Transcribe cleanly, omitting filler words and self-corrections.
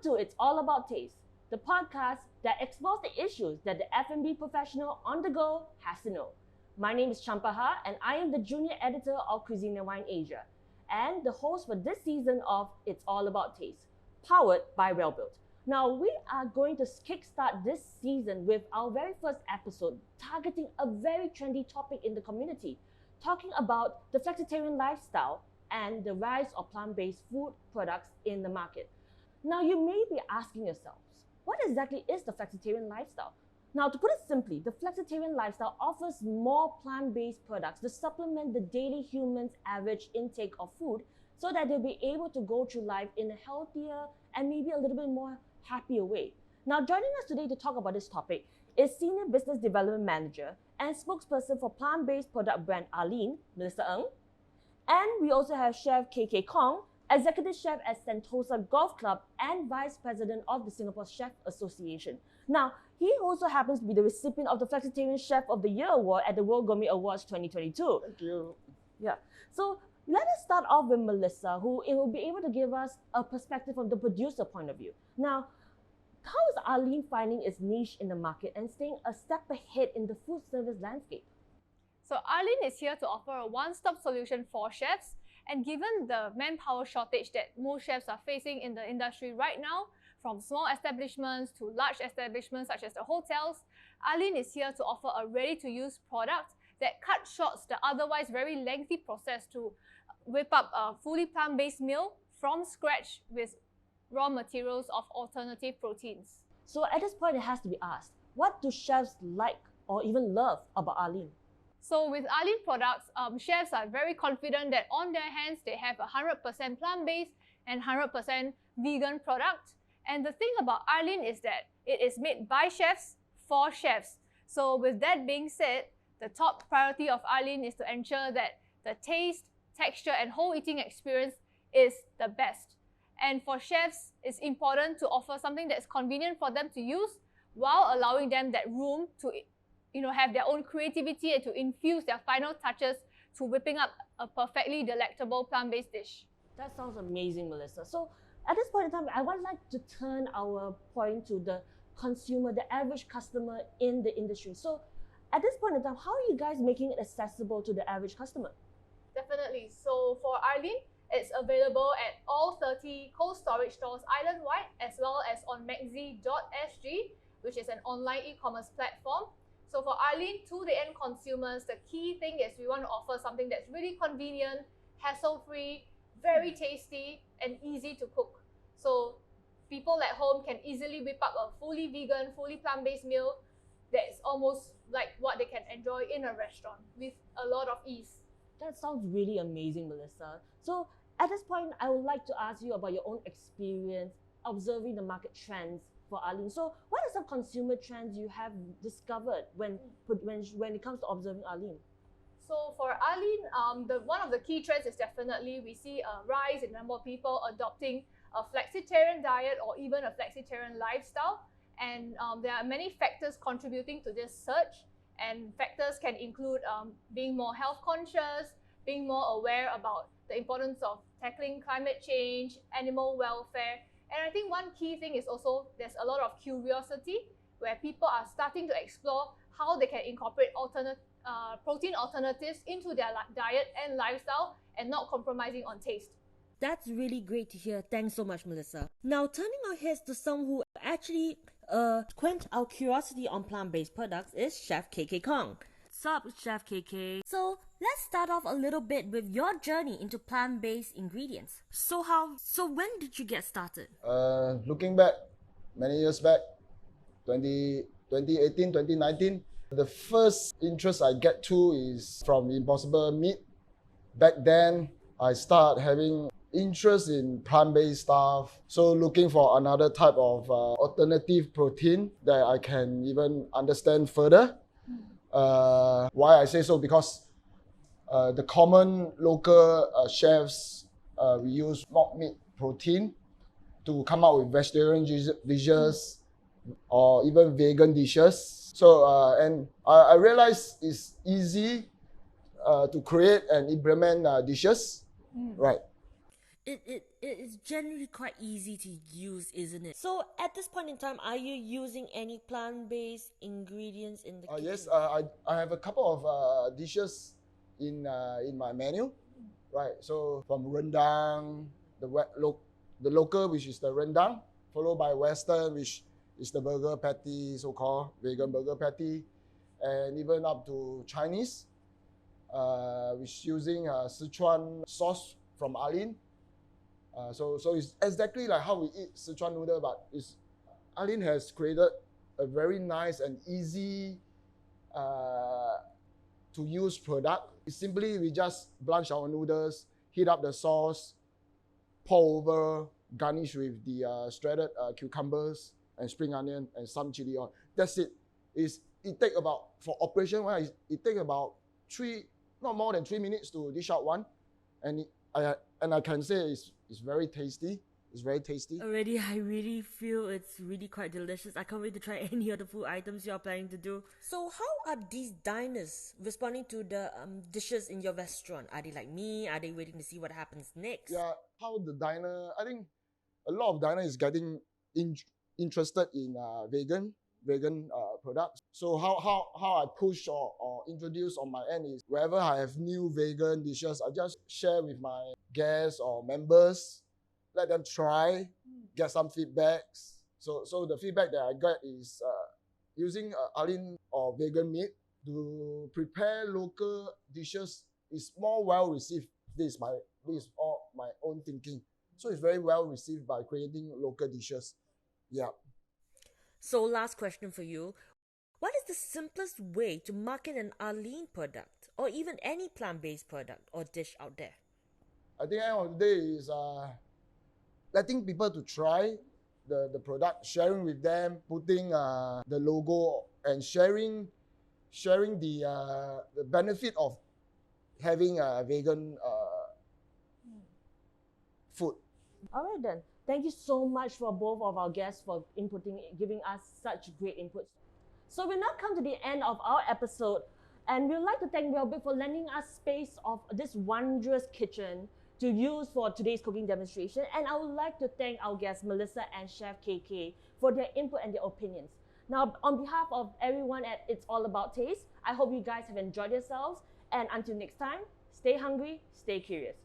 to It's All About Taste, the podcast that explores the issues that the F&B professional on the go has to know. My name is Champaha and I am the junior editor of Cuisine and Wine Asia and the host for this season of It's All About Taste, powered by Welbilt. Now, we are going to kickstart this season with our very first episode targeting a very trendy topic in the community, talking about the flexitarian lifestyle and the rise of plant-based food products in the market. Now, you may be asking yourselves, what exactly is the flexitarian lifestyle? Now, to put it simply, the flexitarian lifestyle offers more plant-based products to supplement the daily human's average intake of food so that they'll be able to go through life in a healthier and maybe a little bit more happier way. Now, joining us today to talk about this topic is Senior Business Development Manager and spokesperson for plant-based product brand Arlene, Melissa Ng. And we also have Chef KK Kong, Executive Chef at Sentosa Golf Club and Vice President of the Singapore Chef Association. Now, he also happens to be the recipient of the Flexitarian Chef of the Year Award at the World Gourmet Awards 2022. Thank you. Yeah. So let us start off with Melissa, who will be able to give us a perspective from the producer point of view. Now, how is Arlene finding its niche in the market and staying a step ahead in the food service landscape? So Arlene is here to offer a one-stop solution for chefs, and given the manpower shortage that most chefs are facing in the industry right now, from small establishments to large establishments such as the hotels, Arlene is here to offer a ready-to-use product that cuts short the otherwise very lengthy process to whip up a fully plant-based meal from scratch with raw materials of alternative proteins. So at this point, it has to be asked, what do chefs like or even love about Arlene? So with Arlene products, chefs are very confident that on their hands, they have 100% plant-based and 100% vegan product. And the thing about Arlene is that it is made by chefs for chefs. So with that being said, the top priority of Arlene is to ensure that the taste, texture, and whole eating experience is the best. And for chefs, it's important to offer something that's convenient for them to use while allowing them that room to have their own creativity and to infuse their final touches to whipping up a perfectly delectable plant-based dish. That sounds amazing, Melissa. So at this point in time, I would like to turn our point to the consumer, the average customer in the industry. So at this point in time, how are you guys making it accessible to the average customer? Definitely. So for Arlene, it's available at all 30 cold storage stores island-wide, as well as on maxi.sg, which is an online e-commerce platform. So for Arlene, to the end consumers, the key thing is we want to offer something that's really convenient, hassle-free, very tasty, and easy to cook. So people at home can easily whip up a fully vegan, fully plant-based meal that's almost like what they can enjoy in a restaurant with a lot of ease. That sounds really amazing, Melissa. So at this point, I would like to ask you about your own experience observing the market trends for Arlene. So what are some consumer trends you have discovered when it comes to observing Arlene? So for Arlene, one of the key trends is definitely we see a rise in the number of people adopting a flexitarian diet or even a flexitarian lifestyle. And there are many factors contributing to this surge. And factors can include being more health conscious, being more aware about the importance of tackling climate change, animal welfare. And I think one key thing is also there's a lot of curiosity where people are starting to explore how they can incorporate protein alternatives into their diet and lifestyle and not compromising on taste. That's really great to hear. Thanks so much, Melissa. Now, turning our heads to someone who actually quench our curiosity on plant-based products is Chef KK Kong. Sup, Chef KK? So let's start off a little bit with your journey into plant-based ingredients. So when did you get started? Looking back, many years back, 2018, 2019, the first interest I get to is from Impossible Meat. Back then, I started having interest in plant-based stuff. So looking for another type of alternative protein that I can even understand further. Why I say so? Because the common local chefs, we use mock meat protein to come out with vegetarian dishes or even vegan dishes. So, and I realized it's easy to create and implement dishes, right? It is generally quite easy to use, isn't it? So at this point in time, are you using any plant-based ingredients in the kitchen? Yes, I have a couple of dishes in my menu, right? So from rendang, the local, which is the rendang, followed by Western, which is the burger patty, so-called vegan burger patty, and even up to Chinese, which using Sichuan sauce from Alin. So it's exactly like how we eat Sichuan noodle, but Alin has created a very nice and easy to use product. It's simply we just blanch our noodles, heat up the sauce, pour over, garnish with the shredded cucumbers and spring onion and some chili oil. That's it. It take about, for operation wise, it take about not more than 3 minutes to dish out one, and I can say it's very tasty. It's very tasty. Already, I really feel it's really quite delicious. I can't wait to try any of the food items you're planning to do. So how are these diners responding to the dishes in your restaurant? Are they like me? Are they waiting to see what happens next? Yeah, how the diner, I think a lot of diners is getting interested in vegan products. So how I push or introduce on my end is wherever I have new vegan dishes, I just share with my guests or members, let them try, get some feedbacks. So the feedback that I get is using Alin or vegan meat to prepare local dishes is more well received. This is all my own thinking. So it's very well received by creating local dishes. Yeah. So last question for you. What is the simplest way to market an Arlene product or even any plant-based product or dish out there? I think at the end of the day is letting people to try the product, sharing with them, putting the logo and sharing the benefit of having a vegan food. All right then. Thank you so much for both of our guests for giving us such great inputs. So we now come to the end of our episode, and we'd like to thank Welbilt for lending us space of this wondrous kitchen to use for today's cooking demonstration. And I would like to thank our guests Melissa and Chef KK for their input and their opinions. Now, on behalf of everyone at It's All About Taste, I hope you guys have enjoyed yourselves. And until next time, stay hungry, stay curious.